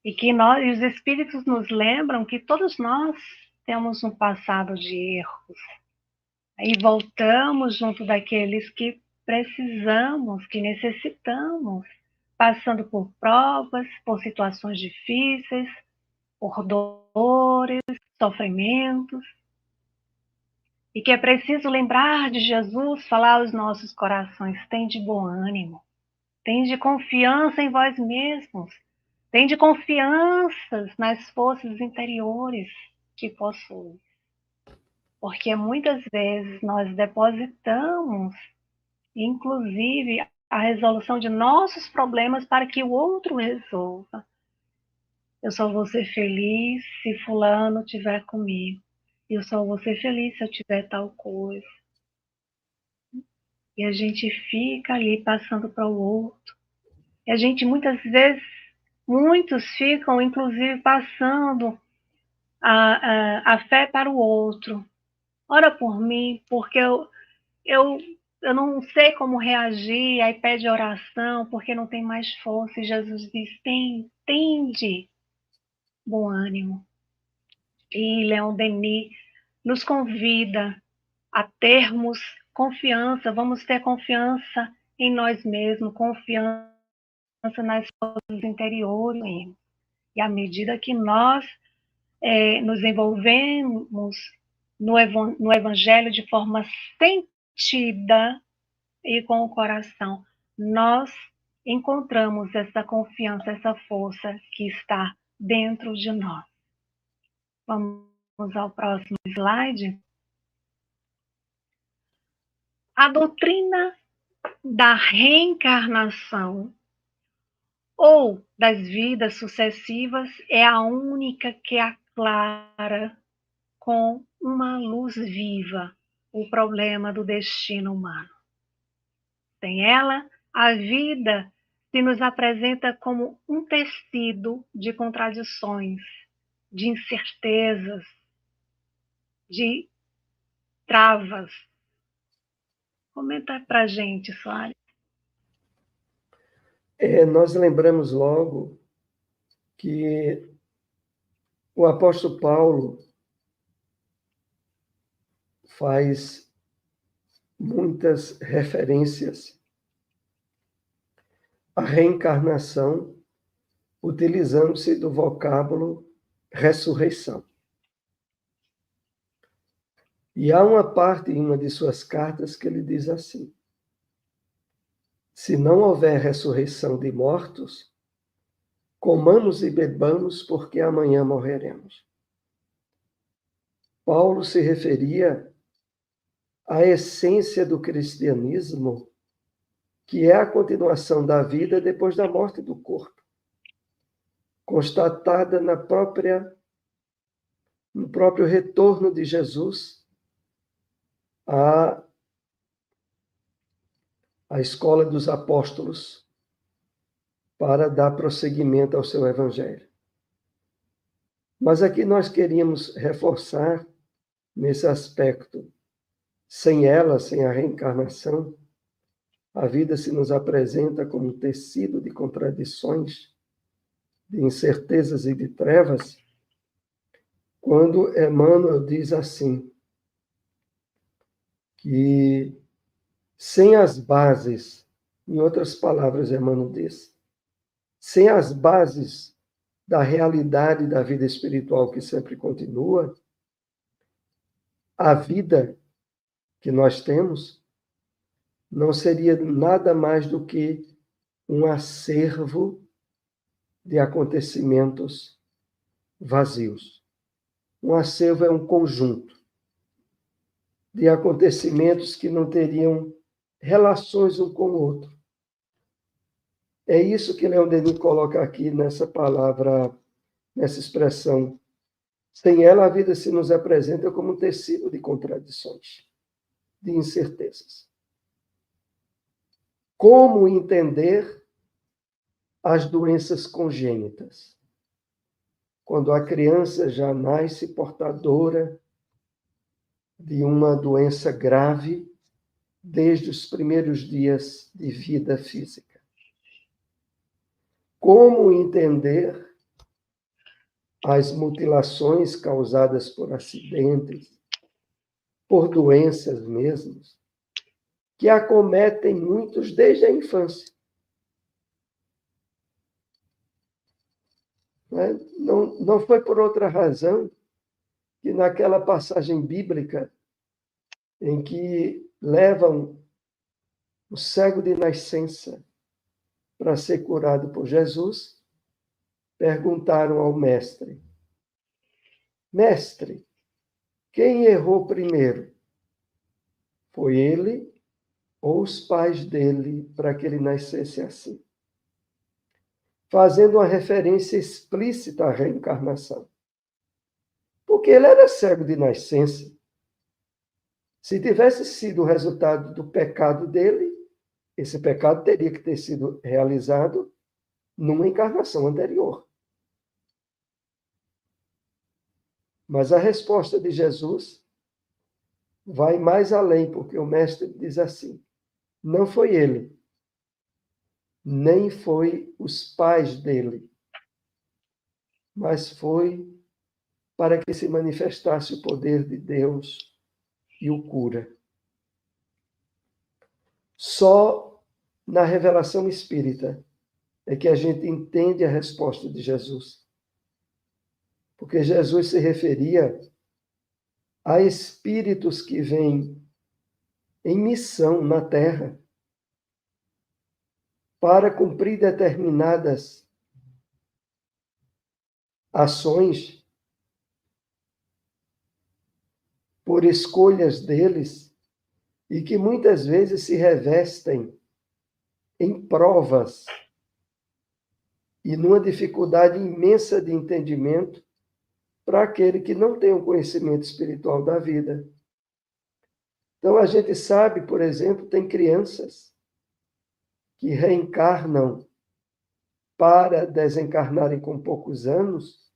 E que nós, os espíritos nos lembram que todos nós temos um passado de erros. Aí voltamos junto daqueles que precisamos, que necessitamos, passando por provas, por situações difíceis, por dores, sofrimentos. E que é preciso lembrar de Jesus, falar aos nossos corações: tem de bom ânimo, Tende confiança em vós mesmos. Tende confiança nas forças interiores que possuis. Porque muitas vezes nós depositamos, inclusive, a resolução de nossos problemas para que o outro resolva. Eu só vou ser feliz se fulano estiver comigo. Eu só vou ser feliz se eu tiver tal coisa. E a gente fica ali passando para o outro. E a gente muitas vezes, muitos ficam inclusive passando a fé para o outro. Ora por mim, porque eu, eu não sei como reagir, aí pede oração, porque não tem mais força. E Jesus diz, tende bom ânimo. E Leon Denis nos convida a termos confiança, vamos ter confiança em nós mesmos, confiança nas forças interiores. E à medida que nós nos envolvemos no Evangelho de forma sentida e com o coração, nós encontramos essa confiança, essa força que está dentro de nós. Vamos ao próximo slide. A doutrina da reencarnação ou das vidas sucessivas é a única que aclara com uma luz viva o problema do destino humano. Sem ela, a vida se nos apresenta como um tecido de contradições, de incertezas, de travas. Comenta para a gente, Soares. Nós lembramos logo que o apóstolo Paulo faz muitas referências à reencarnação, utilizando-se do vocábulo ressurreição. E há uma parte em uma de suas cartas que ele diz assim: se não houver ressurreição de mortos, comamos e bebamos, porque amanhã morreremos. Paulo se referia à essência do cristianismo, que é a continuação da vida depois da morte do corpo, constatada no próprio retorno de Jesus à escola dos apóstolos para dar prosseguimento ao seu evangelho. Mas aqui nós queríamos reforçar nesse aspecto. Sem ela, sem a reencarnação, a vida se nos apresenta como um tecido de contradições, de incertezas e de trevas, quando Emmanuel diz assim, que sem as bases, em outras palavras, Emmanuel diz, sem as bases da realidade da vida espiritual que sempre continua, a vida que nós temos não seria nada mais do que um acervo de acontecimentos vazios. Um acervo é um conjunto de acontecimentos que não teriam relações um com o outro. É isso que Leon Denis coloca aqui nessa palavra, nessa expressão. Sem ela, a vida se nos apresenta como um tecido de contradições, de incertezas. Como entender as doenças congênitas? Quando a criança já nasce portadora de uma doença grave desde os primeiros dias de vida física. Como entender as mutilações causadas por acidentes, por doenças mesmo, que acometem muitos desde a infância? Não foi por outra razão que naquela passagem bíblica em que levam o cego de nascença para ser curado por Jesus, perguntaram ao mestre: Mestre, quem errou primeiro? Foi ele ou os pais dele para que ele nascesse assim? Fazendo uma referência explícita à reencarnação. Porque ele era cego de nascença. Se tivesse sido o resultado do pecado dele, esse pecado teria que ter sido realizado numa encarnação anterior. Mas a resposta de Jesus vai mais além, porque o mestre diz assim: não foi ele, nem foi os pais dele, mas foi para que se manifestasse o poder de Deus e o cura. Só na revelação espírita é que a gente entende a resposta de Jesus. Porque Jesus se referia a espíritos que vêm em missão na Terra para cumprir determinadas ações por escolhas deles e que muitas vezes se revestem em provas e numa dificuldade imensa de entendimento para aquele que não tem um conhecimento espiritual da vida. Então a gente sabe, por exemplo, tem crianças que reencarnam para desencarnarem com poucos anos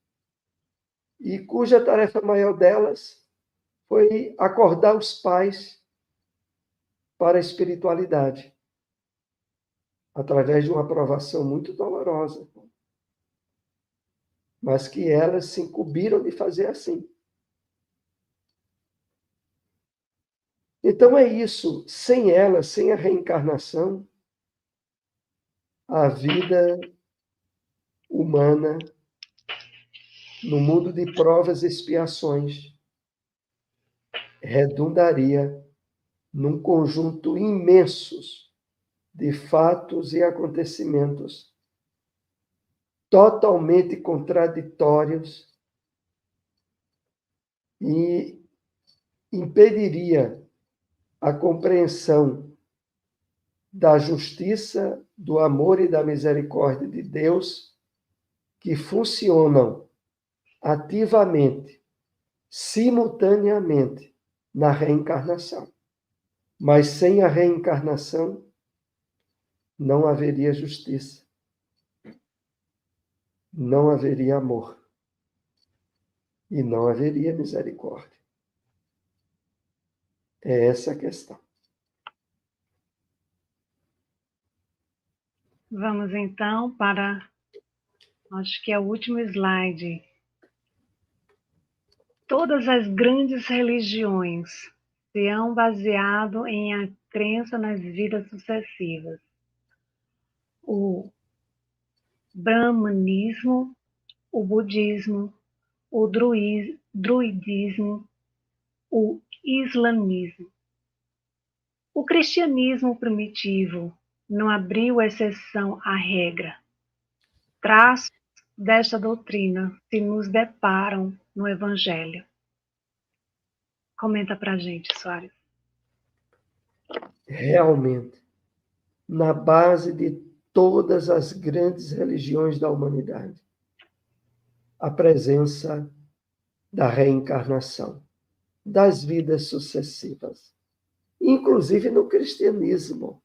e cuja tarefa maior delas foi acordar os pais para a espiritualidade, através de uma provação muito dolorosa, mas que elas se incumbiram de fazer assim. Então é isso, sem ela, sem a reencarnação, a vida humana, no mundo de provas e expiações, redundaria num conjunto imensos de fatos e acontecimentos totalmente contraditórios e impediria a compreensão da justiça, do amor e da misericórdia de Deus, que funcionam ativamente, simultaneamente, na reencarnação. Mas sem a reencarnação, não haveria justiça, não haveria amor e não haveria misericórdia. É essa a questão. Vamos então para, acho que é o último slide. Todas as grandes religiões se hão baseado em a crença nas vidas sucessivas. O brahmanismo, o budismo, o druidismo, o islamismo. O cristianismo primitivo não abriu exceção à regra. Traços desta doutrina se nos deparam no Evangelho. Comenta para a gente, Soares. Realmente, na base de todas as grandes religiões da humanidade, a presença da reencarnação, das vidas sucessivas, inclusive no cristianismo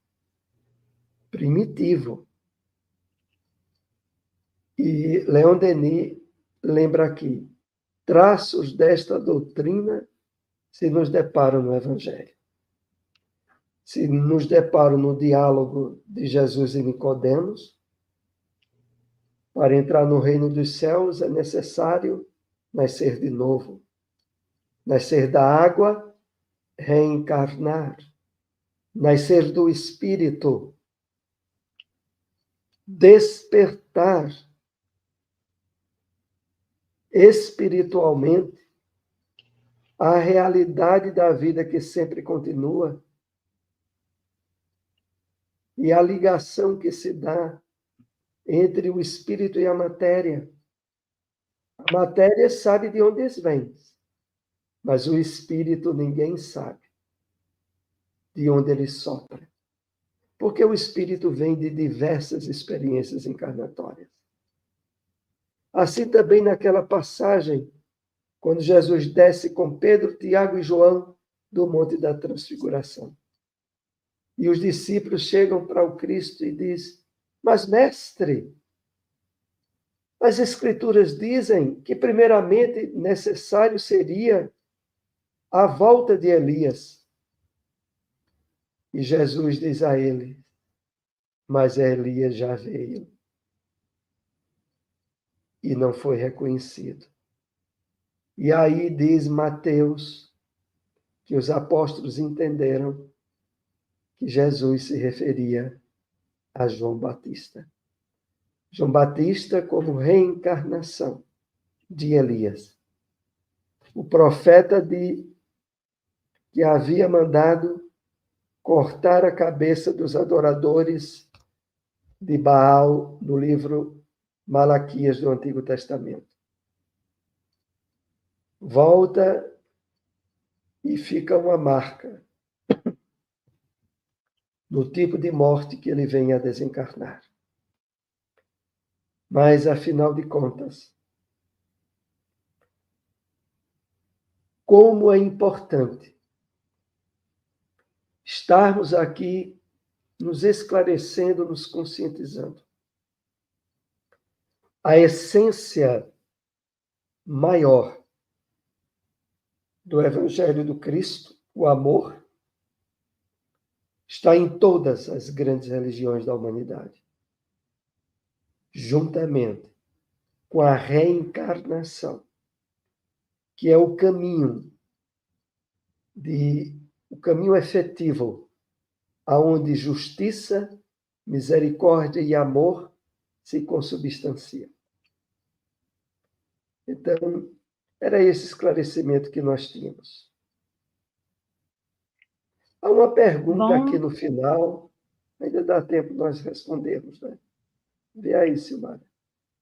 primitivo. E Leon Denis lembra aqui, traços desta doutrina se nos deparam no Evangelho. Se nos deparam no diálogo de Jesus e Nicodemos, para entrar no reino dos céus é necessário nascer de novo. Nascer da água, reencarnar. Nascer do Espírito, despertar espiritualmente a realidade da vida que sempre continua e a ligação que se dá entre o espírito e a matéria. A matéria sabe de onde vem, mas o espírito ninguém sabe de onde ele sopra. Porque o espírito vem de diversas experiências encarnatórias. Assim também naquela passagem, quando Jesus desce com Pedro, Tiago e João do Monte da Transfiguração. E os discípulos chegam para o Cristo e dizem: mas, mestre, as Escrituras dizem que primeiramente necessário seria a volta de Elias. E Jesus diz a ele: mas Elias já veio e não foi reconhecido. E aí diz Mateus que os apóstolos entenderam que Jesus se referia a João Batista. João Batista como reencarnação de Elias. O profeta que havia mandado cortar a cabeça dos adoradores de Baal no livro Malaquias do Antigo Testamento. Volta e fica uma marca no tipo de morte que ele vem a desencarnar. Mas, afinal de contas, como é importante estarmos aqui nos esclarecendo, nos conscientizando. A essência maior do Evangelho do Cristo, o amor, está em todas as grandes religiões da humanidade, juntamente com a reencarnação, que é o caminho efetivo, aonde justiça, misericórdia e amor se consubstanciam. Então, era esse esclarecimento que nós tínhamos. Há uma pergunta aqui no final, ainda dá tempo de nós respondermos, né? Vê aí, Silmara.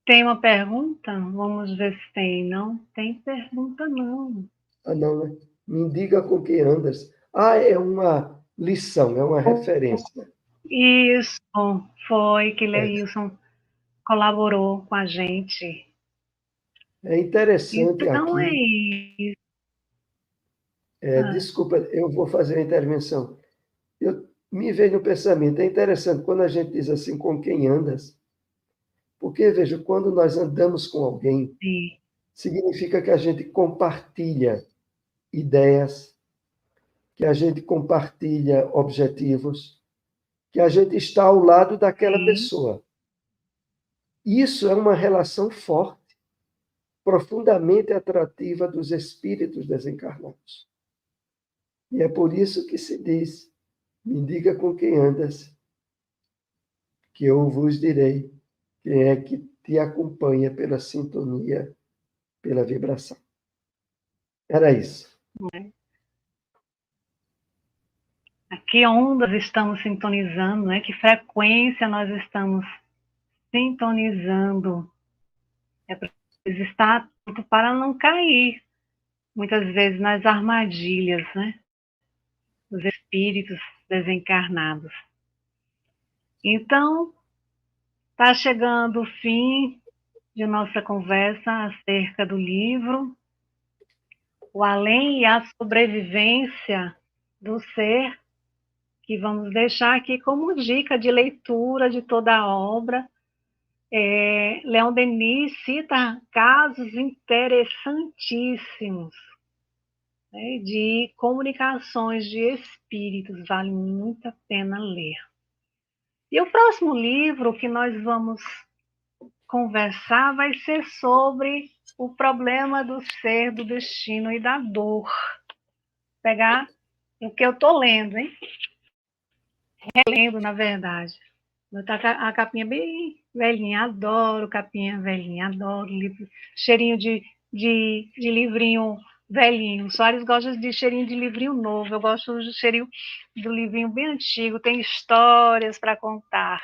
Tem uma pergunta? Vamos ver se tem. Não tem pergunta, não. Ah, não, né? Me diga com quem andas. Ah, é uma lição, é uma referência. Isso, foi que Leilson colaborou com a gente. É interessante então, aqui. É isso. Desculpa, eu vou fazer a intervenção. Me veio no pensamento, é interessante quando a gente diz assim, com quem andas, porque, veja, quando nós andamos com alguém, Sim. significa que a gente compartilha ideias, que a gente compartilha objetivos, que a gente está ao lado daquela pessoa. Isso é uma relação forte, profundamente atrativa dos espíritos desencarnados. E é por isso que se diz: me diga com quem andas, que eu vos direi quem é que te acompanha pela sintonia, pela vibração. Era isso. A que ondas estamos sintonizando, né? Que frequência nós estamos sintonizando. É preciso estar atento para não cair, muitas vezes, nas armadilhas, né? Dos espíritos desencarnados. Então, está chegando o fim de nossa conversa acerca do livro O Além e a Sobrevivência do Ser, que vamos deixar aqui como dica de leitura de toda a obra. Leon Denis cita casos interessantíssimos, né, de comunicações de espíritos, vale muito a pena ler. E o próximo livro que nós vamos conversar vai ser sobre o problema do ser, do destino e da dor. Pegar o que eu estou lendo, hein? Relendo, na verdade. A capinha bem velhinha, adoro capinha velhinha, adoro livro, cheirinho de livrinho velhinho. O Soares gosta de cheirinho de livrinho novo, eu gosto do cheirinho do livrinho bem antigo, tem histórias para contar.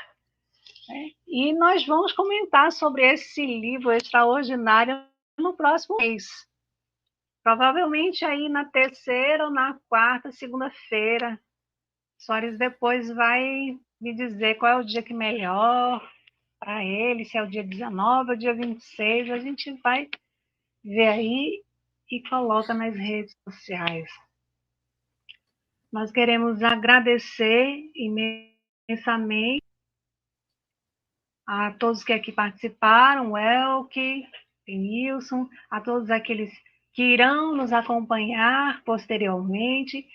E nós vamos comentar sobre esse livro extraordinário no próximo mês. Provavelmente aí na terceira ou na quarta, segunda-feira. Soares depois vai me dizer qual é o dia que melhor para ele, se é o dia 19 ou o dia 26. A gente vai ver aí e coloca nas redes sociais. Nós queremos agradecer imensamente a todos que aqui participaram, o Elke, Nilson, a todos aqueles que irão nos acompanhar posteriormente.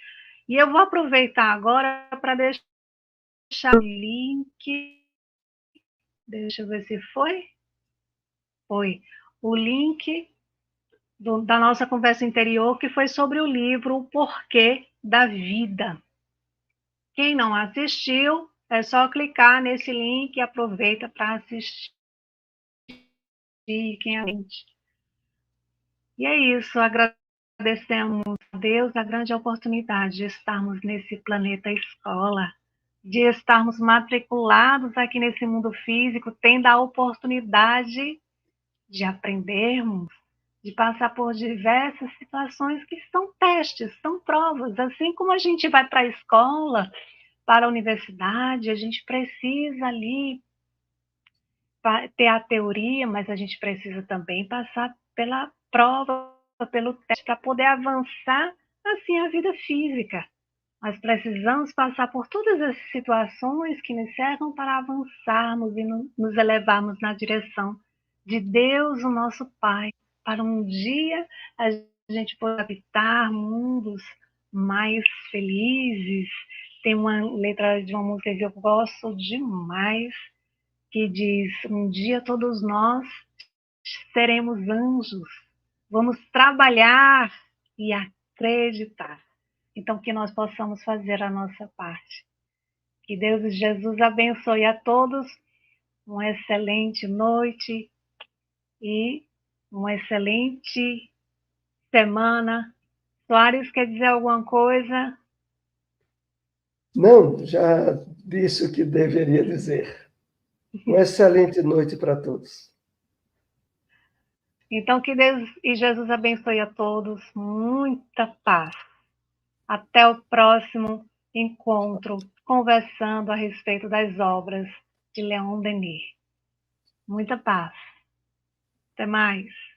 E eu vou aproveitar agora para deixar o link. Deixa eu ver se foi. Foi. O link da nossa conversa anterior, que foi sobre o livro O Porquê da Vida. Quem não assistiu, é só clicar nesse link e aproveita para assistir. Quem assiste. E é isso, agradecemos a Deus a grande oportunidade de estarmos nesse planeta escola, de estarmos matriculados aqui nesse mundo físico, tendo a oportunidade de aprendermos, de passar por diversas situações que são testes, são provas. Assim como a gente vai para a escola, para a universidade, a gente precisa ali ter a teoria, mas a gente precisa também passar pela prova, pelo teste, para poder avançar assim a vida física. Nós precisamos passar por todas as situações que nos servam para avançarmos e nos elevarmos na direção de Deus, o nosso Pai, para um dia a gente poder habitar mundos mais felizes. Tem uma letra de uma música que eu gosto demais, que diz: um dia todos nós seremos anjos, vamos trabalhar e acreditar. Então, que nós possamos fazer a nossa parte. Que Deus e Jesus abençoe a todos, uma excelente noite e uma excelente semana. Soares, quer dizer alguma coisa? Não, já disse o que deveria dizer. Uma excelente noite para todos. Então, que Deus e Jesus abençoe a todos. Muita paz. Até o próximo encontro, conversando a respeito das obras de Leon Denis. Muita paz. Até mais.